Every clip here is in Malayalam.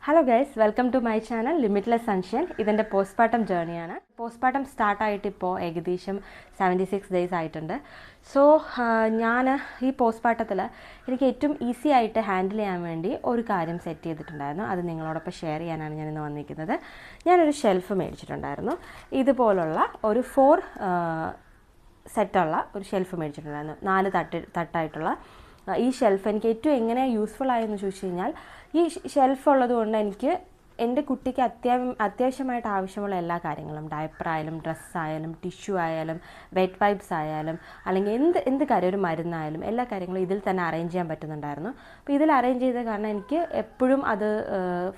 Hello guys, welcome to my channel Limitless Sunshine. ഇതിൻ്റെ പോസ്റ്റ്പാർട്ടം ജേർണിയാണ്. പോസ്റ്റ്പാർട്ടം സ്റ്റാർട്ടായിട്ട് ഇപ്പോൾ ഏകദേശം 76 ഡേയ്സ് ആയിട്ടുണ്ട്. സോ ഞാൻ ഈ പോസ്റ്റ്പാർട്ടത്തിൽ എനിക്ക് ഏറ്റവും ഈസി ആയിട്ട് ഹാൻഡിൽ ചെയ്യാൻ വേണ്ടി ഒരു കാര്യം സെറ്റ് ചെയ്തിട്ടുണ്ടായിരുന്നു. അത് നിങ്ങളോടൊപ്പം ഷെയർ ചെയ്യാനാണ് ഞാനിന്ന് വന്നിരിക്കുന്നത്. ഞാനൊരു ഷെൽഫ് മേടിച്ചിട്ടുണ്ടായിരുന്നു. ഇതുപോലുള്ള ഒരു 4 സെറ്റുള്ള ഒരു ഷെൽഫ് മേടിച്ചിട്ടുണ്ടായിരുന്നു. 4 തട്ടായിട്ടുള്ള ഈ ഷെൽഫ് എനിക്ക് ഏറ്റവും എങ്ങനെ യൂസ്ഫുൾ ആയെന്ന് ചോദിച്ചു കഴിഞ്ഞാൽ, ഈ ഷെൽഫ് ഉള്ളത് കൊണ്ട് എനിക്ക് എൻ്റെ കുട്ടിക്ക് അത്യാവശ്യമായിട്ട് ആവശ്യമുള്ള എല്ലാ കാര്യങ്ങളും, ഡയപ്പറായാലും ഡ്രസ്സായാലും ടിഷ്യൂ ആയാലും വെറ്റ് വൈപ്സ് ആയാലും അല്ലെങ്കിൽ എന്ത് കാര്യം, ഒരു മരുന്നായാലും എല്ലാ കാര്യങ്ങളും ഇതിൽ തന്നെ അറേഞ്ച് ചെയ്യാൻ പറ്റുന്നുണ്ടായിരുന്നു. അപ്പോൾ ഇതിൽ അറേഞ്ച് ചെയ്ത കാരണം എനിക്ക് എപ്പോഴും അത്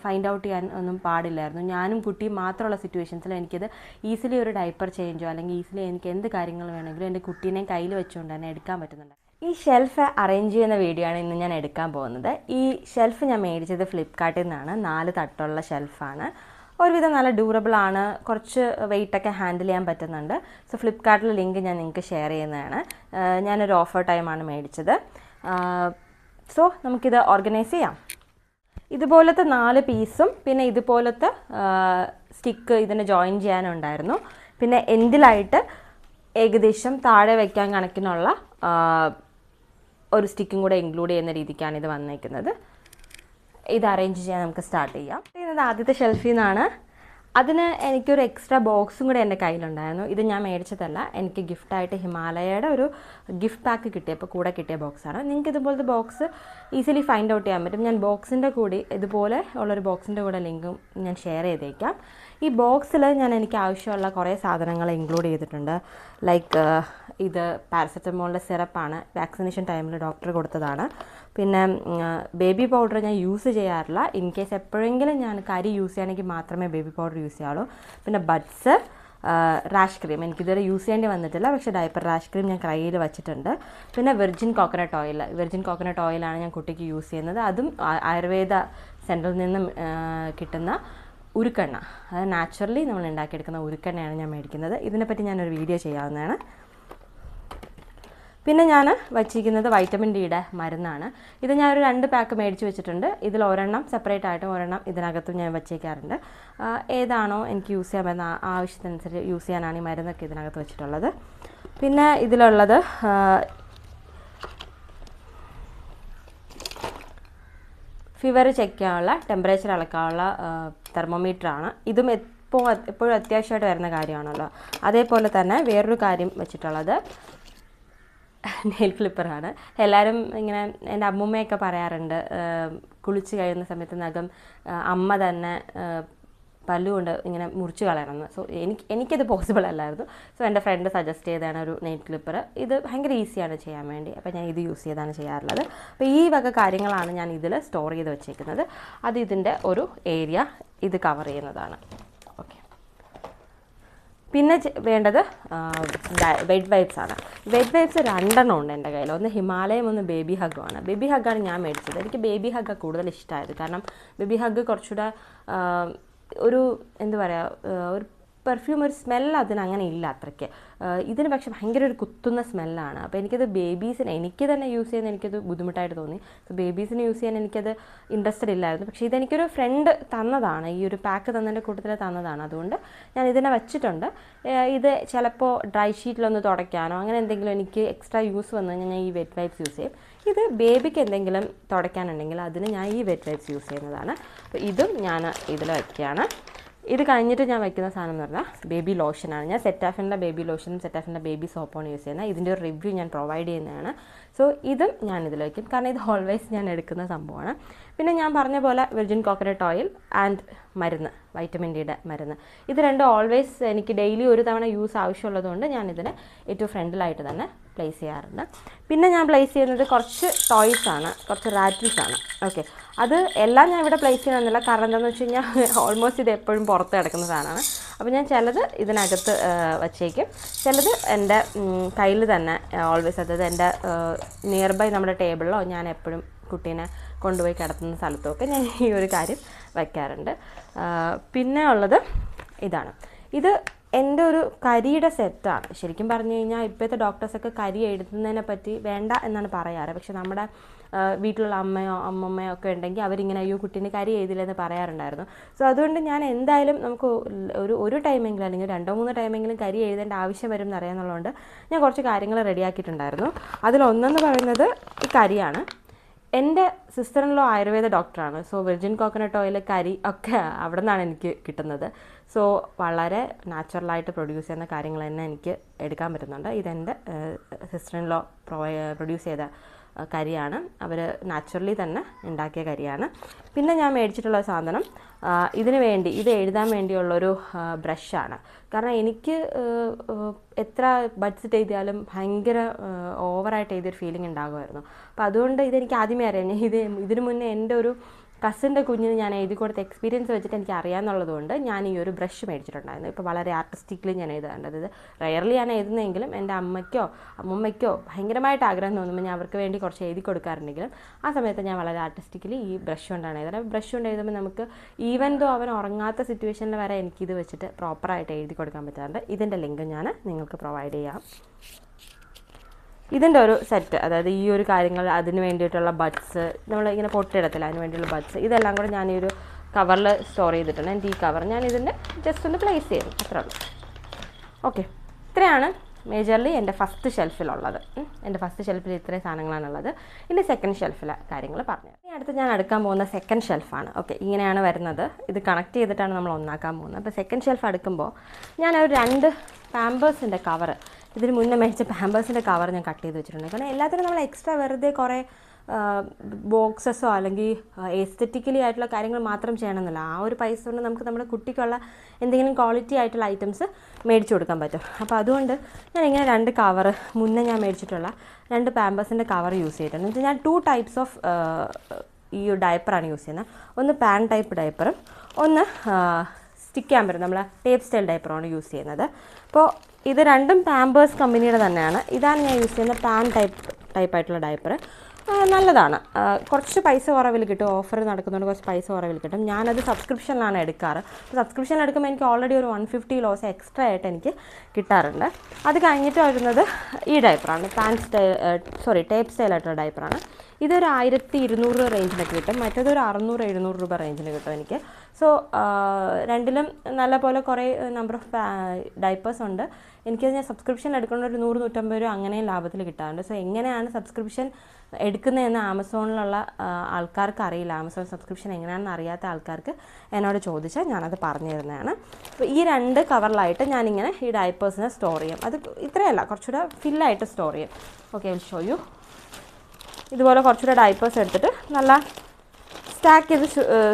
ഫൈൻഡ് ഔട്ട് ചെയ്യാൻ ഒന്നും പാടില്ലായിരുന്നു. ഞാനും കുട്ടിയും മാത്രമുള്ള സിറ്റുവേഷൻസിൽ എനിക്കത് ഈസിലി ഒരു ഡയപ്പർ ചേഞ്ചോ അല്ലെങ്കിൽ ഈസിലി എനിക്ക് എന്ത് കാര്യങ്ങൾ വേണമെങ്കിലും എൻ്റെ കുട്ടീനെ കയ്യിൽ വെച്ചുകൊണ്ട് തന്നെ എടുക്കാൻ പറ്റുന്നുണ്ട്. ഈ ഷെൽഫ് അറേഞ്ച് ചെയ്യുന്ന വീഡിയോ ആണ് ഇന്ന് ഞാൻ എടുക്കാൻ പോകുന്നത്. ഈ ഷെൽഫ് ഞാൻ മേടിച്ചത് ഫ്ലിപ്കാർട്ടിൽ നിന്നാണ്. 4 തട്ടുള്ള ഷെൽഫാണ്. ഒരുവിധം നല്ല ഡ്യൂറബിളാണ്, കുറച്ച് വെയിറ്റൊക്കെ ഹാൻഡിൽ ചെയ്യാൻ പറ്റുന്നുണ്ട്. സോ ഫ്ലിപ്കാർട്ടിലെ ലിങ്ക് ഞാൻ നിങ്ങൾക്ക് ഷെയർ ചെയ്യുന്നതാണ്. ഞാനൊരു ഓഫർ ടൈമാണ് മേടിച്ചത്. സോ നമുക്കിത് ഓർഗനൈസ് ചെയ്യാം. ഇതുപോലത്തെ 4 പീസും പിന്നെ ഇതുപോലത്തെ സ്റ്റിക്ക് ഇതിന് ജോയിൻ ചെയ്യാനുണ്ടായിരുന്നു. പിന്നെ എൻഡിലായിട്ട് ഏകദേശം താഴെ വയ്ക്കാൻ കണക്കിനുള്ള ഒരു സ്റ്റിക്കും കൂടെ ഇൻക്ലൂഡ് ചെയ്യുന്ന രീതിക്കാണ് ഇത് വന്നേക്കുന്നത്. ഇത് അറേഞ്ച് ചെയ്യാൻ നമുക്ക് സ്റ്റാർട്ട് ചെയ്യാം. ഇത് ആദ്യത്തെ ഷെൽഫിൽ നിന്നാണ്. അതിന് എനിക്കൊരു എക്സ്ട്രാ ബോക്സും കൂടെ എൻ്റെ കയ്യിലുണ്ടായിരുന്നു. ഇത് ഞാൻ മേടിച്ചതല്ല, എനിക്ക് ഗിഫ്റ്റായിട്ട് ഹിമാലയയുടെ ഒരു ഗിഫ്റ്റ് പാക്ക് കിട്ടിയപ്പോൾ കൂടെ കിട്ടിയ ബോക്സാണ്. നിങ്ങൾക്ക് ഇതുപോലത്തെ ബോക്സ് ഈസിലി ഫൈൻഡ് ഔട്ട് ചെയ്യാൻ പറ്റും. ഞാൻ ബോക്സിൻ്റെ കൂടി ഇതുപോലെ ഉള്ളൊരു ബോക്സിൻ്റെ കൂടെ ലിങ്കും ഞാൻ ഷെയർ ചെയ്തേക്കാം. ഈ ബോക്സിൽ എനിക്ക് ആവശ്യമുള്ള കുറേ സാധനങ്ങൾ ഇൻക്ലൂഡ് ചെയ്തിട്ടുണ്ട്. ലൈക്ക് ഇത് പാരസെറ്റമോളിൻ്റെ സിറപ്പാണ്, വാക്സിനേഷൻ ടൈമിൽ ഡോക്ടർ കൊടുത്തതാണ്. പിന്നെ ബേബി പൗഡർ ഞാൻ യൂസ് ചെയ്യാറില്ല. ഇൻ കേസ് എപ്പോഴെങ്കിലും ഞാൻ കരി യൂസ് ചെയ്യുകയാണെങ്കിൽ മാത്രമേ ബേബി പൗഡർ യൂസ് ചെയ്യാറുള്ളൂ. പിന്നെ ബഡ്സ്, റാഷ് ക്രീം എനിക്കിതുവരെ യൂസ് ചെയ്യേണ്ടി വന്നിട്ടില്ല, പക്ഷേ ഡയപ്പർ റാഷ് ക്രീം ഞാൻ കയ്യിൽ വെച്ചിട്ടുണ്ട്. പിന്നെ വെർജിൻ കോക്കനട്ട് ഓയിലാണ് ഞാൻ കുട്ടിക്ക് യൂസ് ചെയ്യുന്നത്. അതും ആയുർവേദ സെൻറ്ററിൽ നിന്നും കിട്ടുന്ന ഉരുക്കെണ്ണ, അത് നാച്ചുറലി നമ്മൾ ഉണ്ടാക്കിയെടുക്കുന്ന ഉരുക്കെണ്ണയാണ് ഞാൻ മേടിക്കുന്നത്. ഇതിനെപ്പറ്റി ഞാനൊരു വീഡിയോ ചെയ്യാവുന്നതാണ്. പിന്നെ ഞാൻ വച്ചിരിക്കുന്നത് വൈറ്റമിൻ ഡിയുടെ മരുന്നാണ്. ഇത് ഞാനൊരു 2 പാക്ക് മേടിച്ച് വെച്ചിട്ടുണ്ട്. ഇതിൽ ഒരെണ്ണം സെപ്പറേറ്റ് ആയിട്ടും ഒരെണ്ണം ഇതിനകത്തും ഞാൻ വച്ചേക്കാറുണ്ട്. ഏതാണോ എനിക്ക് യൂസ് ചെയ്യാൻ പറ്റുന്ന ആവശ്യത്തിനനുസരിച്ച് യൂസ് ചെയ്യാനാണ് ഈ മരുന്നൊക്കെ ഇതിനകത്ത് വെച്ചിട്ടുള്ളത്. പിന്നെ ഇതിലുള്ളത് ഫീവർ ചെക്ക് ചെയ്യാനുള്ള, ടെമ്പറേച്ചർ അളക്കാനുള്ള തെർമോമീറ്ററാണ്. ഇതും എപ്പോഴും അത്യാവശ്യമായിട്ട് വരുന്ന കാര്യമാണല്ലോ. അതേപോലെ തന്നെ വേറൊരു കാര്യം വെച്ചിട്ടുള്ളത് നെയിൽ ക്ലിപ്പറാണ്. എല്ലാവരും ഇങ്ങനെ എൻ്റെ അമ്മൂമ്മയൊക്കെ പറയാറുണ്ട്, കുളിച്ച് കഴിയുന്ന സമയത്ത് നഖം അമ്മ തന്നെ പല്ലുകൊണ്ട് ഇങ്ങനെ മുറിച്ച് കളയണമെന്ന്. സോ എനിക്കത് പോസിബിൾ അല്ലായിരുന്നു. സോ എൻ്റെ ഫ്രണ്ട് സജസ്റ്റ് ചെയ്താണ് ഒരു നെയിൽ ക്ലിപ്പർ. ഇത് ഭയങ്കര ഈസിയാണ് ചെയ്യാൻ വേണ്ടി. അപ്പോൾ ഞാൻ ഇത് യൂസ് ചെയ്താണ് ചെയ്യാറുള്ളത്. അപ്പോൾ ഈ വക കാര്യങ്ങളാണ് ഞാൻ ഇതിൽ സ്റ്റോർ ചെയ്ത് വെച്ചേക്കുന്നത്. അത് ഇതിൻ്റെ ഒരു ഏരിയ ഇത് കവർ ചെയ്യുന്നതാണ്. ഓക്കെ. പിന്നെ വേണ്ടത് വെറ്റ് വൈപ്സ് ആണ്. വെറ്റ് വൈപ്സ് 2 ഉണ്ട് എൻ്റെ കയ്യിൽ. ഒന്ന് ഹിമാലയം, ഒന്ന് ബേബി ഹഗ്ഗുമാണ്. ബേബി ഹഗ്ഗാണ് ഞാൻ മേടിച്ചത്. എനിക്ക് ബേബി ഹഗ്ഗ കൂടുതൽ ഇഷ്ടമായത്. കാരണം ബേബി ഹഗ്ഗ് കുറച്ചുകൂടെ ഒരു എന്താ പറയുക, ഒരു പെർഫ്യൂം, ഒരു സ്മെല്ല് അതിനങ്ങനെ ഇല്ല അത്രയ്ക്ക്. ഇതിന് പക്ഷേ ഭയങ്കര ഒരു കുത്തുന്ന സ്മെല്ലാണ്. അപ്പോൾ എനിക്കത് എനിക്ക് തന്നെ യൂസ് ചെയ്യാൻ എനിക്കത് ബുദ്ധിമുട്ടായിട്ട് തോന്നി. സോ ബേബീസിന് യൂസ് ചെയ്യാൻ എനിക്കത് ഇൻട്രസ്റ്റഡ് ഇല്ലായിരുന്നു. പക്ഷേ ഇതെനിക്കൊരു ഫ്രണ്ട് തന്നതാണ്, ഈ ഒരു പാക്ക് തന്നതിൻ്റെ കൂട്ടത്തിൽ തന്നതാണ്. അതുകൊണ്ട് ഞാൻ ഇതിനെ വച്ചിട്ടുണ്ട്. ഇത് ചിലപ്പോൾ ഡ്രൈ ഷീറ്റിലൊന്ന് തുടയ്ക്കാനോ അങ്ങനെ എന്തെങ്കിലും എനിക്ക് എക്സ്ട്രാ യൂസ് വന്നു കഴിഞ്ഞാൽ ഞാൻ ഈ വെറ്റ് വൈപ്സ് യൂസ് ചെയ്യും. ഇത് ബേബിക്ക് എന്തെങ്കിലും തുടയ്ക്കാനുണ്ടെങ്കിൽ അതിന് ഞാൻ ഈ വെറ്റ് വൈപ്സ് യൂസ് ചെയ്യുന്നതാണ്. അപ്പോൾ ഇതും ഞാൻ ഇതിൽ വയ്ക്കുകയാണ്. ഇത് കഴിഞ്ഞിട്ട് ഞാൻ വയ്ക്കുന്ന സാധനം എന്ന് പറഞ്ഞാൽ ബേബി ലോഷനാണ്. ഞാൻ സെറ്റാഫിൻ്റെ ബേബി ലോഷനും സെറ്റാഫിൻ്റെ ബേബി സോപ്പാണ് യൂസ് ചെയ്യുന്നത്. ഇതിൻ്റെ ഒരു റിവ്യൂ ഞാൻ പ്രൊവൈഡ് ചെയ്യുന്നതാണ്. സോ ഇതും ഞാൻ ഇതിൽ വയ്ക്കും, കാരണം ഇത് ഓൾവേസ് ഞാൻ എടുക്കുന്ന സംഭവമാണ്. പിന്നെ ഞാൻ പറഞ്ഞ പോലെ വെർജിൻ കോക്കനട്ട് ഓയിൽ ആൻഡ് മരുന്ന്, വൈറ്റമിൻ ഡിയുടെ മരുന്ന്, ഇത് 2 ഓൾവേസ് എനിക്ക് ഡെയിലി ഒരു തവണ യൂസ് ആവശ്യമുള്ളതുകൊണ്ട് ഞാനിതിനെ ഏറ്റവും ഫ്രണ്ടിലായിട്ട് തന്നെ പ്ലേസ് ചെയ്യാറുണ്ട്. പിന്നെ ഞാൻ പ്ലേസ് ചെയ്യുന്നത് കുറച്ച് ടോയ്സാണ്, കുറച്ച് റാറ്റിൽസാണ്. ഓക്കെ, അത് എല്ലാം ഞാൻ ഇവിടെ പ്ലേസ് ചെയ്യുന്നില്ല. കാരണം എന്താണെന്ന് വെച്ച് കഴിഞ്ഞാൽ ഓൾമോസ്റ്റ് ഇത് എപ്പോഴും പുറത്ത് കിടക്കുന്ന സാധനമാണ്. അപ്പോൾ ഞാൻ ചിലത് ഇതിനകത്ത് വച്ചേക്കും, ചിലത് എൻ്റെ കയ്യിൽ തന്നെ ഓൾവേസ്, അതായത് എൻ്റെ നിയർ ബൈ നമ്മുടെ ടേബിളിലോ ഞാൻ എപ്പോഴും കുട്ടീനെ കൊണ്ടുപോയി കിടത്തുന്ന സ്ഥലത്തൊക്കെ ഞാൻ ഈ ഒരു കാര്യം വയ്ക്കാറുണ്ട്. പിന്നെ ഉള്ളത് ഇതാണ്. ഇത് എൻ്റെ ഒരു കരിയുടെ സെറ്റാണ്. ശരിക്കും പറഞ്ഞു കഴിഞ്ഞാൽ ഇപ്പോഴത്തെ ഡോക്ടേഴ്സൊക്കെ കരി എഴുതുന്നതിനെ പറ്റി വേണ്ട എന്നാണ് പറയാറ്. പക്ഷെ നമ്മുടെ വീട്ടിലുള്ള അമ്മയോ അമ്മമ്മയോ ഒക്കെ ഉണ്ടെങ്കിൽ അവരിങ്ങനെ അയ്യോ കുട്ടീനെ കരി ചെയ്തില്ലെന്ന് പറയാറുണ്ടായിരുന്നു. സോ അതുകൊണ്ട് ഞാൻ എന്തായാലും നമുക്ക് ഒരു ടൈമെങ്കിലും അല്ലെങ്കിൽ 2-3 ടൈമെങ്കിലും കരി എഴുതേണ്ട ആവശ്യം വരും എന്നറിയാമെന്നുള്ളതുകൊണ്ട് ഞാൻ കുറച്ച് കാര്യങ്ങൾ റെഡിയാക്കിയിട്ടുണ്ടായിരുന്നു. അതിലൊന്നെന്ന് പറയുന്നത് ഈ കരിയാണ്. എൻ്റെ സിസ്റ്റർ ഇൻ ലോ ആയുർവേദ ഡോക്ടറാണ്. സോ വിർജിൻ കോക്കനട്ട് ഓയിൽ, കരി ഒക്കെ അവിടെ നിന്നാണ് എനിക്ക് കിട്ടുന്നത്. സോ വളരെ നാച്ചുറലായിട്ട് പ്രൊഡ്യൂസ് ചെയ്യുന്ന കാര്യങ്ങൾ തന്നെ എനിക്ക് എടുക്കാൻ പറ്റുന്നുണ്ട്. ഇതെൻ്റെ സിസ്റ്റർ ഇൻ ലോ പ്രൊഡ്യൂസ് ചെയ്ത കരിയാണ്. അവർ നാച്ചുറലി തന്നെ ഉണ്ടാക്കിയ കരിയാണ്. പിന്നെ ഞാൻ മേടിച്ചിട്ടുള്ള സാധനം ഇത് എഴുതാൻ വേണ്ടിയുള്ളൊരു ബ്രഷാണ്. കാരണം എനിക്ക് എത്ര ബഡ്സ് എഴുതിയാലും ഭയങ്കര ഓവറായിട്ട് എഴുതിയൊരു ഫീലിംഗ് ഉണ്ടാകുമായിരുന്നു. അപ്പോൾ അതുകൊണ്ട് ഇതെനിക്ക് ആദ്യമേ അറിയാം. ഇതിനു മുന്നേ എൻ്റെ ഒരു കസിൻ്റെ കുഞ്ഞിന് ഞാൻ എഴുതി കൊടുത്ത എക്സ്പീരിയൻസ് വെച്ചിട്ട് എനിക്ക് അറിയാമെന്നുള്ളതുകൊണ്ട് ഞാൻ ഈ ഒരു ബ്രഷ് മേടിച്ചിട്ടുണ്ടായിരുന്നു. ഇപ്പോൾ വളരെ ആർട്ടിസ്റ്റിക്കലി ഞാൻ എഴുതാറുണ്ട്. ഇത് റയർലി ഞാൻ എഴുതുന്നെങ്കിലും എൻ്റെ അമ്മയ്ക്കോ അമ്മമ്മയ്ക്കോ ഭയങ്കരമായിട്ട് ആഗ്രഹം തോന്നുമ്പോൾ ഞാൻ അവർക്ക് വേണ്ടി കുറച്ച് എഴുതി കൊടുക്കാറുണ്ടെങ്കിലും ആ സമയത്ത് ഞാൻ വളരെ ആർട്ടിസ്റ്റിക്കലി ഈ ബ്രഷ് കൊണ്ടാണ് എഴുതുന്നത്. ബ്രഷ് കൊണ്ട് എഴുതുമ്പോൾ നമുക്ക് ഈവൻ ദോ അവൻ ഉറങ്ങാത്ത സിറ്റുവേഷനിൽ വരെ എനിക്കിത് വെച്ചിട്ട് പ്രോപ്പറായിട്ട് എഴുതി കൊടുക്കാൻ പറ്റാറുണ്ട്. ഇതിൻ്റെ ലിങ്ക് ഞാൻ നിങ്ങൾക്ക് പ്രൊവൈഡ് ചെയ്യാം. ഇതിൻ്റെ ഒരു സെറ്റ്, അതായത് ഈ ഒരു കാര്യങ്ങൾ അതിന് വേണ്ടിയിട്ടുള്ള ബഡ്സ് നമ്മൾ ഇങ്ങനെ പൊട്ടിയിടത്തില്ല, അതിന് വേണ്ടിയുള്ള ബഡ്സ് ഇതെല്ലാം കൂടെ ഞാൻ ഈ ഒരു കവറിൽ സ്റ്റോർ ചെയ്തിട്ടുണ്ട്. എൻ്റെ ഈ കവർ ഞാൻ ഇതിൻ്റെ ജസ്റ്റ് ഒന്ന് പ്ലേസ് ചെയ്യും, അത്രേ ഉള്ളൂ. ഓക്കെ, ഇത്രയാണ് മേജർലി എൻ്റെ ഫസ്റ്റ് ഷെൽഫിലുള്ളത്. എൻ്റെ ഫസ്റ്റ് ഷെൽഫിൽ ഇത്രയും സാധനങ്ങളാണുള്ളത്. ഇനി സെക്കൻഡ് ഷെൽഫിലെ കാര്യങ്ങൾ പറഞ്ഞു. ഇനി അടുത്ത് ഞാൻ അടുക്കാൻ പോകുന്ന സെക്കൻഡ് ഷെൽഫാണ്. ഓക്കെ, ഇങ്ങനെയാണ് വരുന്നത്. ഇത് കണക്ട് ചെയ്തിട്ടാണ് നമ്മൾ ഒന്നാക്കാൻ പോകുന്നത്. അപ്പോൾ സെക്കൻഡ് ഷെൽഫ് അടുക്കുമ്പോൾ ഞാൻ ഒരു 2 പാമ്പേഴ്സിൻ്റെ കവർ, ഇതിന് മുന്നേ മേടിച്ച പാമ്പേഴ്സിൻ്റെ കവർ ഞാൻ കട്ട് ചെയ്ത് വെച്ചിട്ടുണ്ട്. കാരണം എല്ലാത്തിനും നമ്മൾ എക്സ്ട്രാ വെറുതെ കുറേ ബോക്സസോ അല്ലെങ്കിൽ എസ്തെറ്റിക്കലി ആയിട്ടുള്ള കാര്യങ്ങൾ മാത്രം ചെയ്യണമെന്നില്ല. ആ ഒരു പൈസ കൊണ്ട് നമുക്ക് നമ്മുടെ കുട്ടിക്കുള്ള എന്തെങ്കിലും ക്വാളിറ്റി ആയിട്ടുള്ള ഐറ്റംസ് മേടിച്ചു കൊടുക്കാൻ പറ്റും. അപ്പോൾ അതുകൊണ്ട് ഞാൻ ഇങ്ങനെ 2 കവർ മുന്നേ ഞാൻ മേടിച്ചിട്ടുള്ള 2 പാമ്പേഴ്സിൻ്റെ കവർ യൂസ് ചെയ്തിട്ടുണ്ട്. എന്നുവെച്ചാൽ ഞാൻ 2 ടൈപ്സ് ഓഫ് ഈ ഡയപ്പറാണ് യൂസ് ചെയ്യുന്നത്. ഒന്ന് പാൻ ടൈപ്പ് ഡയപ്പറും ഒന്ന് സ്റ്റിക്ക് ചെയ്യാൻ പറ്റും നമ്മൾ ടേപ്പ് സ്റ്റൈൽ ഡയപ്പറാണ് യൂസ് ചെയ്യുന്നത്. അപ്പോൾ ഇത് രണ്ടും പാമ്പേഴ്സ് കമ്പനിയുടെ തന്നെയാണ്. ഇതാണ് ഞാൻ യൂസ് ചെയ്യുന്ന പാൻ ടൈപ്പായിട്ടുള്ള ഡയപ്പർ. നല്ലതാണ്, കുറച്ച് പൈസ കുറവിൽ കിട്ടും. ഓഫർ നടക്കുന്നതുകൊണ്ട് കുറച്ച് പൈസ കുറവിൽ കിട്ടും. ഞാനത് സബ്സ്ക്രിപ്ഷനിലാണ് എടുക്കാറ്. സബ്സ്ക്രിപ്ഷനിൽ എടുക്കുമ്പോൾ എനിക്ക് ഓൾറെഡി ഒരു 150 ലോസ് എക്സ്ട്രാ ആയിട്ട് എനിക്ക് കിട്ടാറുണ്ട്. അത് കഴിഞ്ഞിട്ട് വരുന്നത് ഈ ഡയപ്പറാണ്, ടേപ്പ് സ്റ്റൈലായിട്ടുള്ള ഡയപ്പറാണ്. ഇതൊരു 1200 റേഞ്ചിനൊക്കെ കിട്ടും. മറ്റേതൊരു 600-700 രൂപ റേഞ്ചിന് കിട്ടും എനിക്ക്. സോ രണ്ടിലും നല്ല പോലെ കുറേ നമ്പർ ഓഫ് ഡൈപ്പേഴ്സ് ഉണ്ട്. എനിക്കത് ഞാൻ സബ്സ്ക്രിപ്ഷൻ എടുക്കുന്ന ഒരു 100-150 രൂപ അങ്ങനെയും ലാഭത്തിൽ കിട്ടാറുണ്ട്. സോ എങ്ങനെയാണ് സബ്സ്ക്രിപ്ഷൻ എടുക്കുന്നതെന്ന് ആമസോണിലുള്ള ആൾക്കാർക്ക് അറിയില്ല. ആമസോൺ സബ്സ്ക്രിപ്ഷൻ എങ്ങനെയാണെന്ന് അറിയാത്ത ആൾക്കാർക്ക് എന്നോട് ചോദിച്ചാൽ ഞാനത് പറഞ്ഞു തരുന്നതാണ്. അപ്പോൾ ഈ 2 കവറിലായിട്ട് ഞാനിങ്ങനെ ഈ ഡൈപ്പേഴ്സിനെ സ്റ്റോർ ചെയ്യും. അത് ഇത്രയല്ല, കുറച്ചുകൂടെ ഫില്ലായിട്ട് സ്റ്റോർ ചെയ്യും. Okay, will show you. ഇതുപോലെ കുറച്ചുകൂടെ ഡൈപ്പേഴ്സ് എടുത്തിട്ട് നല്ല സ്റ്റാക്ക് ചെയ്ത്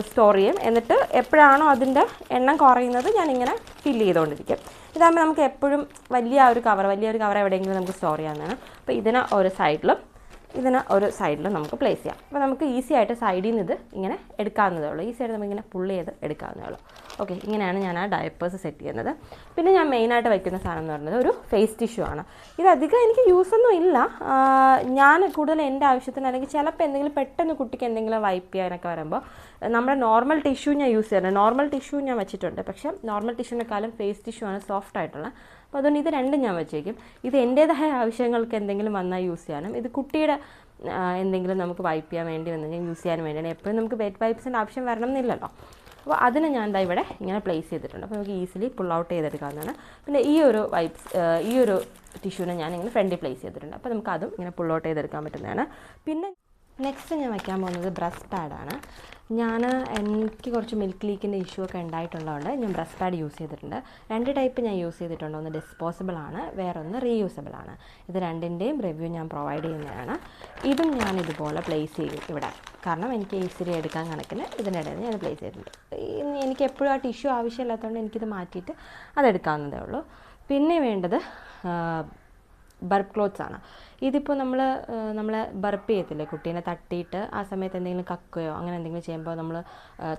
സ്റ്റോർ ചെയ്യും. എന്നിട്ട് എപ്പോഴാണോ അതിൻ്റെ എണ്ണം കുറയുന്നത് ഞാനിങ്ങനെ ഫില്ല് ചെയ്തുകൊണ്ടിരിക്കും. ഇതാകുമ്പോൾ നമുക്ക് എപ്പോഴും വലിയൊരു കവർ എവിടെയെങ്കിലും നമുക്ക് സ്റ്റോർ ചെയ്യാവുന്നതാണ്. അപ്പോൾ ഇതിന് ഒരു സൈഡിൽ നമുക്ക് പ്ലേസ് ചെയ്യാം. അപ്പോൾ നമുക്ക് ഈസി ആയിട്ട് സൈഡിൽ നിന്ന് ഇത് ഇങ്ങനെ എടുക്കാവുന്നതേ ഉള്ളൂ. ഈസി ആയിട്ട് നമുക്കിങ്ങനെ പുള്ള് ചെയ്ത് എടുക്കാവുന്നതേ ഉള്ളൂ. ഓക്കെ, ഇങ്ങനെയാണ് ഞാൻ ആ ഡയപ്പേഴ്സ് സെറ്റ് ചെയ്യുന്നത്. പിന്നെ ഞാൻ മെയിനായിട്ട് വയ്ക്കുന്ന സാധനം എന്ന് പറയുന്നത് ഒരു ഫേസ് ടിഷ്യൂ ആണ്. ഇതധികം എനിക്ക് യൂസൊന്നും ഇല്ല. ഞാൻ കൂടുതൽ എൻ്റെ ആവശ്യത്തിന് അല്ലെങ്കിൽ ചിലപ്പോൾ എന്തെങ്കിലും പെട്ടെന്ന് കുട്ടിക്ക് എന്തെങ്കിലും വൈപ്പ് ചെയ്യാനൊക്കെ വരുമ്പോൾ നമ്മുടെ നോർമൽ ടിഷ്യൂ ഞാൻ യൂസ് ചെയ്യുന്നത്. നോർമൽ ടിഷ്യൂ ഞാൻ വെച്ചിട്ടുണ്ട്, പക്ഷേ നോർമൽ ടിഷ്യൂവിനെക്കാളും ഫേസ് ടിഷ്യൂ ആണ് സോഫ്റ്റ് ആയിട്ടുള്ള. അപ്പോൾ അതുകൊണ്ട് ഇത് രണ്ടും ഞാൻ വെച്ചേക്കും. ഇത് എൻ്റേതായ ആവശ്യങ്ങൾക്ക് എന്തെങ്കിലും വന്നാൽ യൂസ് ചെയ്യാനും, ഇത് കുട്ടിയുടെ എന്തെങ്കിലും നമുക്ക് വൈപ്പ് ചെയ്യാൻ വേണ്ടി വന്നെങ്കിൽ യൂസ് ചെയ്യാൻ വേണ്ടിയാണ്. എപ്പോഴും നമുക്ക് വെറ്റ് വൈപ്സിൻ്റെ ആവശ്യം വരണം എന്നില്ലല്ലോ. അപ്പോൾ അതിന് ഞാൻ ഇവിടെ ഇങ്ങനെ പ്ലേസ് ചെയ്തിട്ടുണ്ട്. അപ്പോൾ നമുക്ക് ഈസിലി പുൾ ഔട്ട് ചെയ്തെടുക്കാവുന്നതാണ്. പിന്നെ ഈ ഒരു ടിഷ്യൂവിനെ ഞാൻ ഇങ്ങനെ ഫ്രണ്ടിൽ പ്ലേസ് ചെയ്തിട്ടുണ്ട്. അപ്പോൾ നമുക്ക് അതും ഇങ്ങനെ പുൾ ഔട്ട് ചെയ്തെടുക്കാൻ പറ്റുന്നതാണ്. പിന്നെ നെക്സ്റ്റ് ഞാൻ വയ്ക്കാൻ പോകുന്നത് ബ്രസ്റ്റ് പാഡാണ്. എനിക്ക് കുറച്ച് മിൽക്ക് ലീക്കിൻ്റെ ഇഷ്യൂ ഒക്കെ ഉണ്ടായിട്ടുള്ളതുകൊണ്ട് ഞാൻ ബ്രസ്റ്റ് പാഡ് യൂസ് ചെയ്തിട്ടുണ്ട്. 2 ടൈപ്പ് ഞാൻ യൂസ് ചെയ്തിട്ടുണ്ട്. ഒന്ന് ഡിസ്പോസിബിൾ ആണ്, വേറൊന്ന് റീയൂസബിൾ ആണ്. ഇത് രണ്ടിൻ്റെയും റിവ്യൂ ഞാൻ പ്രൊവൈഡ് ചെയ്യുന്നതാണ്. ഇതും ഞാൻ ഇതുപോലെ പ്ലേസ് ചെയ്യും ഇവിടെ, കാരണം എനിക്ക് ഈസിലി എടുക്കാൻ കണക്കിന് ഇതിനിടയിൽ ഞാൻ പ്ലേസ് ചെയ്തിട്ടുണ്ട്. എനിക്ക് എപ്പോഴും ആ ടിഷ്യൂ ആവശ്യമില്ലാത്തതുകൊണ്ട് എനിക്കിത് മാറ്റിയിട്ട് അതെടുക്കാവുന്നതേ ഉള്ളൂ. പിന്നെ വേണ്ടത് ബർപ്പ് ക്ലോത്ത്സ് ആണ്. ഇതിപ്പോൾ നമ്മളെ ബർപ്പ് ചെയ്യത്തില്ലേ, കുട്ടീനെ തട്ടിയിട്ട് ആ സമയത്ത് എന്തെങ്കിലും കക്കുകയോ അങ്ങനെ എന്തെങ്കിലും ചെയ്യുമ്പോൾ നമ്മൾ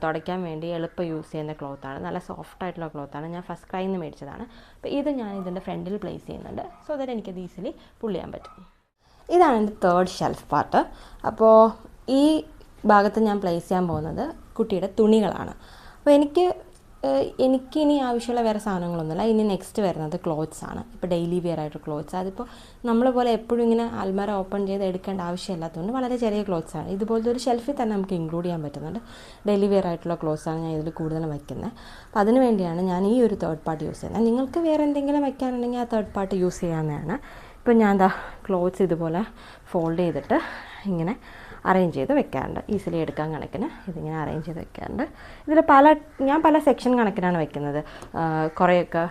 തുടയ്ക്കാൻ വേണ്ടി എളുപ്പം യൂസ് ചെയ്യുന്ന ക്ലോത്താണ്. നല്ല സോഫ്റ്റ് ആയിട്ടുള്ള ക്ലോത്താണ്. ഞാൻ ഫസ്റ്റ് ക്രൈയിൽ നിന്ന് മേടിച്ചതാണ്. അപ്പോൾ ഇത് ഞാൻ ഇതിൻ്റെ ഫ്രണ്ടിൽ പ്ലേസ് ചെയ്യുന്നുണ്ട്, സോ ദാറ്റ് എനിക്കത് ഈസിലി പുൾ ചെയ്യാൻ പറ്റും. ഇതാണ് എൻ്റെ 3rd ഷെൽഫ് പാർട്ട്. അപ്പോൾ ഈ ഭാഗത്ത് ഞാൻ പ്ലേസ് ചെയ്യാൻ പോകുന്നത് കുട്ടിയുടെ തുണികളാണ്. അപ്പോൾ എനിക്ക് എനിക്കിനി ആവശ്യമുള്ള വേറെ സാധനങ്ങളൊന്നുമില്ല. ഇനി നെക്സ്റ്റ് വരുന്നത് ക്ലോത്ത്സ് ആണ്. ഇപ്പോൾ ഡെയിലി വെയർ ആയിട്ട് ക്ലോത്ത്സ്, അതിപ്പോൾ നമ്മൾ പോലെ എപ്പോഴും ഇങ്ങനെ അൽമാര ഓപ്പൺ ചെയ്ത് എടുക്കേണ്ട ആവശ്യമില്ലാത്തതുകൊണ്ട് വളരെ ചെറിയ ക്ലോത്ത്സ് ആണ്. ഇതുപോലത്തെ ഒരു ഷെൽഫിൽ തന്നെ നമുക്ക് ഇൻക്ലൂഡ് ചെയ്യാൻ പറ്റുന്നുണ്ട്. ഡെയിലി വെയർ ആയിട്ടുള്ള ക്ലോത്ത്സ് ആണ് ഞാൻ ഇതിൽ കൂടുതലും വയ്ക്കുന്നത്. അപ്പോൾ അതിന് വേണ്ടിയാണ് ഞാൻ ഈ ഒരു തേർഡ് പാർട്ടി യൂസ് ചെയ്യുന്നത്. നിങ്ങൾക്ക് വേറെ എന്തെങ്കിലും വയ്ക്കാനുണ്ടെങ്കിൽ ആ തേർഡ് പാർട്ടി യൂസ് ചെയ്യാവുന്നതാണ്. ഇപ്പോൾ ഞാൻ ക്ലോത്ത്സ് ഇതുപോലെ ഫോൾഡ് ചെയ്തിട്ട് ഇങ്ങനെ അറേഞ്ച് ചെയ്ത് വെക്കാറുണ്ട്. ഈസിലി എടുക്കാൻ കണക്കിന് ഇതിങ്ങനെ അറേഞ്ച് ചെയ്ത് വെക്കാറുണ്ട്. ഇതിൽ ഞാൻ പല സെക്ഷൻ കണക്കിനാണ് വെക്കുന്നത്. കുറേയൊക്കെ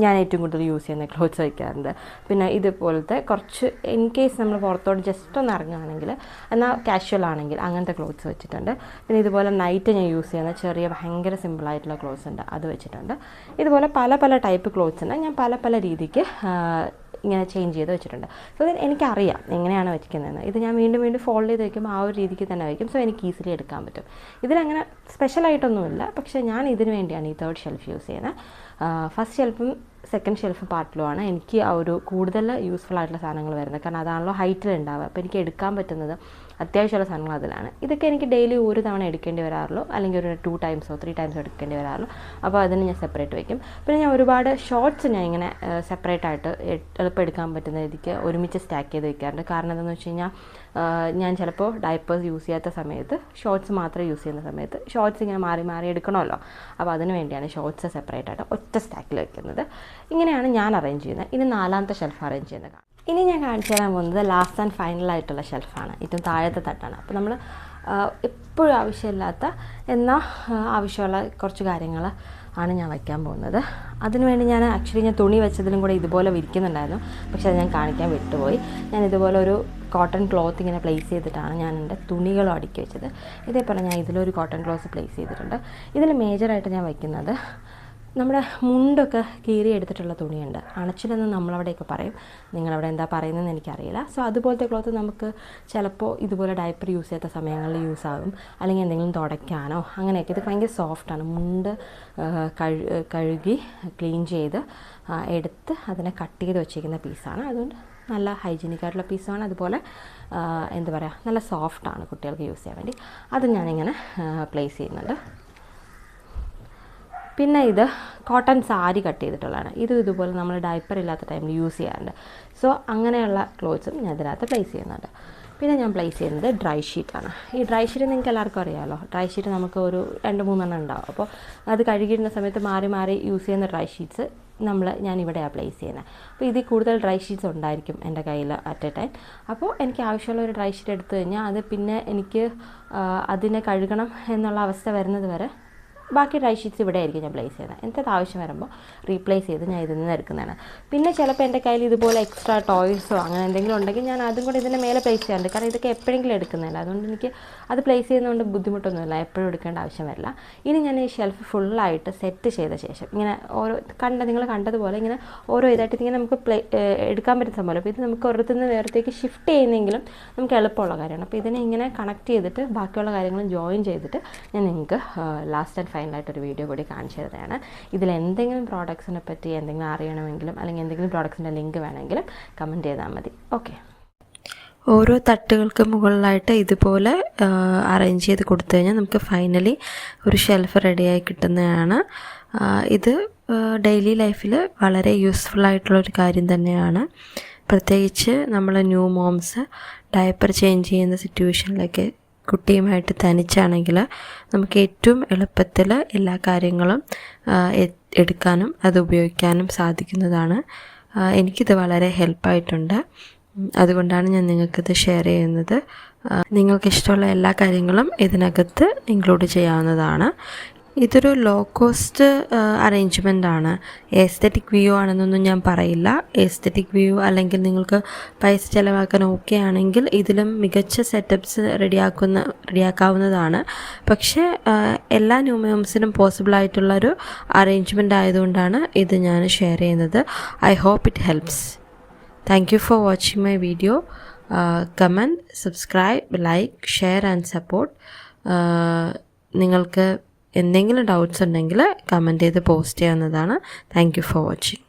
ഞാൻ ഏറ്റവും കൂടുതൽ യൂസ് ചെയ്യുന്ന ക്ലോത്ത്സ് വയ്ക്കാറുണ്ട്. പിന്നെ ഇതുപോലത്തെ കുറച്ച് ഇൻ കേസ് നമ്മൾ പുറത്തോട്ട് ജസ്റ്റ് ഒന്ന് ഇറങ്ങുകയാണെങ്കിൽ, എന്നാൽ കാഷ്വൽ ആണെങ്കിൽ അങ്ങനത്തെ ക്ലോത്ത്സ് വെച്ചിട്ടുണ്ട്. പിന്നെ ഇതുപോലെ നൈറ്റ് ഞാൻ യൂസ് ചെയ്യുന്ന ചെറിയ ഭയങ്കര സിമ്പിളായിട്ടുള്ള ക്ലോത്ത്സ് ഉണ്ട്, അത് വെച്ചിട്ടുണ്ട്. ഇതുപോലെ പല പല ടൈപ്പ് ക്ലോത്ത്സ് ഉണ്ട്. ഞാൻ പല പല രീതിക്ക് ഇങ്ങനെ ചേഞ്ച് ചെയ്ത് വെച്ചിട്ടുണ്ട്. സോ എനിക്കറിയാം എങ്ങനെയാണ് വെച്ചിരിക്കുന്നതെന്ന്. ഇത് ഞാൻ വീണ്ടും വീണ്ടും ഫോൾഡ് ചെയ്ത് വയ്ക്കുമ്പോൾ ആ ഒരു രീതിക്ക് തന്നെ വയ്ക്കും. സോ എനിക്ക് ഈസിലി എടുക്കാൻ പറ്റും. ഇതിലങ്ങനെ സ്പെഷ്യലായിട്ടൊന്നുമില്ല. പക്ഷേ ഞാൻ ഇതിന് വേണ്ടിയാണ് ഈ തേർഡ് ഷെൽഫ് യൂസ് ചെയ്യുന്നത്. ഫസ്റ്റ് ഷെൽഫും സെക്കൻഡ് ഷെൽഫ് പാർട്ടിലുമാണ് എനിക്ക് ആ ഒരു കൂടുതൽ യൂസ്ഫുൾ ആയിട്ടുള്ള സാധനങ്ങൾ വരുന്നത്. കാരണം അതാണല്ലോ ഹൈറ്റിൽ ഉണ്ടാവുക. അപ്പോൾ എനിക്ക് എടുക്കാൻ പറ്റുന്നത് അത്യാവശ്യമുള്ള സാധനങ്ങൾ അതിലാണ്. ഇതൊക്കെ എനിക്ക് ഡെയിലി ഒരു തവണ എടുക്കേണ്ടി വരാറുള്ളൂ, അല്ലെങ്കിൽ ഒരു 2 ടൈംസോ 3 ടൈംസോ എടുക്കേണ്ടി വരാറുള്ളൂ. അപ്പോൾ അതിന് ഞാൻ സെപ്പറേറ്റ് വയ്ക്കും. പിന്നെ ഞാൻ ഒരുപാട് ഷോർട്സ് ഞാൻ ഇങ്ങനെ സെപ്പറേറ്റ് ആയിട്ട് എളുപ്പം എടുക്കാൻ പറ്റുന്ന രീതിക്ക് ഒരുമിച്ച് സ്റ്റാക്ക് ചെയ്ത് വയ്ക്കാറുണ്ട്. കാരണം എന്താണെന്ന് വെച്ച് കഴിഞ്ഞാൽ ഞാൻ ചിലപ്പോൾ ഡയപ്പേഴ്സ് യൂസ് ചെയ്യാത്ത സമയത്ത്, ഷോർട്സ് മാത്രം യൂസ് ചെയ്യുന്ന സമയത്ത് ഷോർട്സ് ഇങ്ങനെ മാറി മാറി എടുക്കണമല്ലോ. അപ്പോൾ അതിന് വേണ്ടിയാണ് ഷോർട്സ് സെപ്പറേറ്റ് ആയിട്ട് ഒറ്റ സ്റ്റാക്കിൽ വയ്ക്കുന്നത്. ഇങ്ങനെയാണ് ഞാൻ അറേഞ്ച് ചെയ്യുന്നത്. ഇനി 4ാമത്തെ ഷെൽഫ് അറേഞ്ച് ചെയ്യുന്നത്. ഇനി ഞാൻ കാണിച്ചു തരാൻ പോകുന്നത് ലാസ്റ്റ് ആൻഡ് ഫൈനലായിട്ടുള്ള ഷെൽഫാണ്. ഏറ്റവും താഴത്തെ തട്ടാണ്. അപ്പോൾ നമ്മൾ എപ്പോഴും ആവശ്യമില്ലാത്ത എന്നാൽ ആവശ്യമുള്ള കുറച്ച് കാര്യങ്ങൾ ആണ് ഞാൻ വയ്ക്കാൻ പോകുന്നത്. അതിനുവേണ്ടി ഞാൻ തുണി വെച്ചതിലും കൂടെ ഇതുപോലെ വിരിക്കുന്നുണ്ടായിരുന്നു. പക്ഷേ അത് ഞാൻ കാണിക്കാൻ വിട്ടുപോയി. ഞാൻ ഇതുപോലെ ഒരു കോട്ടൺ ക്ലോത്ത് ഇങ്ങനെ പ്ലേസ് ചെയ്തിട്ടാണ് ഞാൻ എൻ്റെ തുണികളും അടുക്കി വെച്ചത്. ഇതേപോലെ ഞാൻ ഇതിലൊരു കോട്ടൺ ക്ലോത്ത് പ്ലേസ് ചെയ്തിട്ടുണ്ട്. ഇതിൽ മേജറായിട്ട് ഞാൻ വയ്ക്കുന്നത് നമ്മുടെ മുണ്ടൊക്കെ കീറി എടുത്തിട്ടുള്ള തുണിയുണ്ട്. അണച്ചിലെന്ന് നമ്മളവിടെയൊക്കെ പറയും. നിങ്ങളവിടെ എന്താ പറയുന്നതെന്ന് എനിക്കറിയില്ല. സോ അതുപോലത്തെ ക്ലോത്ത് നമുക്ക് ചിലപ്പോൾ ഇതുപോലെ ഡയപ്പർ യൂസ് ചെയ്യാത്ത സമയങ്ങളിൽ യൂസ് ആകും, അല്ലെങ്കിൽ എന്തെങ്കിലും തുടയ്ക്കാനോ അങ്ങനെയൊക്കെ. ഇത് ഭയങ്കര സോഫ്റ്റാണ്. മുണ്ട് കഴുകി ക്ലീൻ ചെയ്ത് എടുത്ത് അതിനെ കട്ട് ചെയ്ത് വെച്ചിരിക്കുന്ന പീസാണ്. അതുകൊണ്ട് നല്ല ഹൈജീനിക് ആയിട്ടുള്ള പീസാണ്. അതുപോലെ എന്താ പറയുക, നല്ല സോഫ്റ്റാണ് കുട്ടികൾക്ക് യൂസ് ചെയ്യാൻ വേണ്ടി. അത് ഞാനിങ്ങനെ പ്ലേസ് ചെയ്യുന്നുണ്ട്. പിന്നെ ഇത് കോട്ടൺ സാരി കട്ട് ചെയ്തിട്ടുള്ളതാണ്. ഇതുപോലെ നമ്മൾ ഡയപ്പർ ഇല്ലാത്ത ടൈമിൽ യൂസ് ചെയ്യാറുണ്ട്. സോ അങ്ങനെയുള്ള ക്ലോത്ത്സും ഞാൻ ഇതിനകത്ത് പ്ലേസ് ചെയ്യുന്നുണ്ട്. പിന്നെ ഞാൻ പ്ലേസ് ചെയ്യുന്നത് ഡ്രൈ ഷീറ്റാണ്. ഈ ഡ്രൈ ഷീറ്റ് നിങ്ങൾക്ക് എല്ലാവർക്കും അറിയാമല്ലോ. ഡ്രൈ ഷീറ്റ് നമുക്ക് ഒരു 2-3 ഉണ്ടാവും. അപ്പോൾ അത് കഴുകിയിടുന്ന സമയത്ത് മാറി മാറി യൂസ് ചെയ്യുന്ന ഡ്രൈ ഷീറ്റ്സ് ഞാൻ ഇവിടെയാണ് പ്ലേസ് ചെയ്യുന്നത്. അപ്പോൾ ഇതിൽ കൂടുതൽ ഡ്രൈ ഷീറ്റ്സ് ഉണ്ടായിരിക്കും എൻ്റെ കയ്യിൽ അറ്റ് എ ടൈം. അപ്പോൾ എനിക്ക് ആവശ്യമുള്ള ഒരു ഡ്രൈ ഷീറ്റ് എടുത്തു കഴിഞ്ഞാൽ അത് പിന്നെ എനിക്ക് അതിനെ കഴുകണം എന്നുള്ള അവസ്ഥ വരുന്നത് വരെ ബാക്കി ഡ്രൈ ഷീറ്റ്സ് ഇവിടെ ആയിരിക്കും ഞാൻ പ്ലേസ് ചെയ്യുന്നത്. എനിക്കത് ആവശ്യം വരുമ്പോൾ റീപ്ലേസ് ചെയ്ത് ഞാൻ ഇതിൽ നിന്ന് എടുക്കുന്നതാണ്. പിന്നെ ചിലപ്പോൾ എൻ്റെ കയ്യിൽ ഇതുപോലെ എക്സ്ട്രാ ടോയ്സോ അങ്ങനെ എന്തെങ്കിലും ഉണ്ടെങ്കിൽ ഞാൻ അതും കൂടി ഇതിൻ്റെ മേലെ പ്ലേസ് ചെയ്യാറുണ്ട്. കാരണം ഇതൊക്കെ എപ്പോഴെങ്കിലും എടുക്കുന്നതല്ല. അതുകൊണ്ട് എനിക്ക് അത് പ്ലേസ് ചെയ്യുന്നതുകൊണ്ട് ബുദ്ധിമുട്ടൊന്നുമില്ല, എപ്പോഴും എടുക്കേണ്ട ആവശ്യം വരില്ല. ഇനി ഞാൻ ഈ ഷെൽഫ് ഫുള്ളായിട്ട് സെറ്റ് ചെയ്ത ശേഷം ഇങ്ങനെ നിങ്ങൾ കണ്ടതുപോലെ ഇങ്ങനെ ഓരോ ഇതായിട്ട് ഇങ്ങനെ നമുക്ക് എടുക്കാൻ പറ്റുന്ന സംഭവം. അപ്പോൾ ഇത് നമുക്ക് ഒരിടത്തുനിന്ന് വേറത്തേക്ക് ഷിഫ്റ്റ് ചെയ്യുന്നെങ്കിലും നമുക്ക് എളുപ്പമുള്ള കാര്യമാണ്. അപ്പോൾ ഇതിനെ ഇങ്ങനെ കണക്ട് ചെയ്തിട്ട് ബാക്കിയുള്ള കാര്യങ്ങളും ജോയിൻ ചെയ്തിട്ട് ഞാൻ നിങ്ങൾക്ക് ലാസ്റ്റ് ആൻഡ് ഫൈനലായിട്ടൊരു വീഡിയോ കൂടി കാണിച്ചു തരുന്നതാണ്. ഇതിൽ എന്തെങ്കിലും പ്രോഡക്ട്സിനെ പറ്റി എന്തെങ്കിലും അറിയണമെങ്കിലും അല്ലെങ്കിൽ എന്തെങ്കിലും പ്രോഡക്ട്സിൻ്റെ ലിങ്ക് വേണമെങ്കിലും കമൻറ്റ് ചെയ്താൽ മതി. ഓക്കെ. ഓരോ തട്ടുകൾക്ക് മുകളിലായിട്ട് ഇതുപോലെ അറേഞ്ച് ചെയ്ത് കൊടുത്തു കഴിഞ്ഞാൽ നമുക്ക് ഫൈനലി ഒരു ഷെൽഫ് റെഡിയായി കിട്ടുന്നതാണ്. ഇത് ഡെയിലി ലൈഫിൽ വളരെ യൂസ്ഫുൾ ആയിട്ടുള്ളൊരു കാര്യം തന്നെയാണ്. പ്രത്യേകിച്ച് നമ്മൾ ന്യൂ മോംസ് ഡയപ്പർ ചേഞ്ച് ചെയ്യുന്ന സിറ്റുവേഷനിലൊക്കെ കുട്ടിയുമായിട്ട് തനിച്ചാണെങ്കിൽ നമുക്ക് ഏറ്റവും എളുപ്പത്തിൽ എല്ലാ കാര്യങ്ങളും എടുക്കാനും അത് ഉപയോഗിക്കാനും സാധിക്കുന്നതാണ്. എനിക്കിത് വളരെ ഹെൽപ്പായിട്ടുണ്ട്. അതുകൊണ്ടാണ് ഞാൻ നിങ്ങൾക്കിത് ഷെയർ ചെയ്യുന്നത്. നിങ്ങൾക്കിഷ്ടമുള്ള എല്ലാ കാര്യങ്ങളും ഇതിനകത്ത് ഇൻക്ലൂഡ് ചെയ്യാവുന്നതാണ്. ഇതൊരു ലോ കോസ്റ്റ് അറേഞ്ച്മെൻ്റ് ആണ്. എസ്തെറ്റിക് വ്യൂ ആണെന്നൊന്നും ഞാൻ പറയില്ല. എസ്തെറ്റിക് വ്യൂ അല്ലെങ്കിൽ നിങ്ങൾക്ക് പൈസ ചിലവാക്കാൻ ഓക്കെ ആണെങ്കിൽ ഇതിലും മികച്ച സെറ്റപ്പ്സ് റെഡിയാക്കാവുന്നതാണ്. പക്ഷേ എല്ലാ ന്യൂ മോംസിനും പോസിബിളായിട്ടുള്ളൊരു അറേഞ്ച്മെൻ്റ് ആയതുകൊണ്ടാണ് ഇത് ഞാൻ ഷെയർ ചെയ്യുന്നത്. I hope it helps. Thank you for watching my video. Comment, subscribe, like, share and support. നിങ്ങൾക്ക് എന്തെങ്കിലും ഡൗട്ട്സ് ഉണ്ടെങ്കിൽ കമൻറ്റ് ചെയ്ത് പോസ്റ്റ് ചെയ്യാവുന്നതാണ്. Thank you for watching.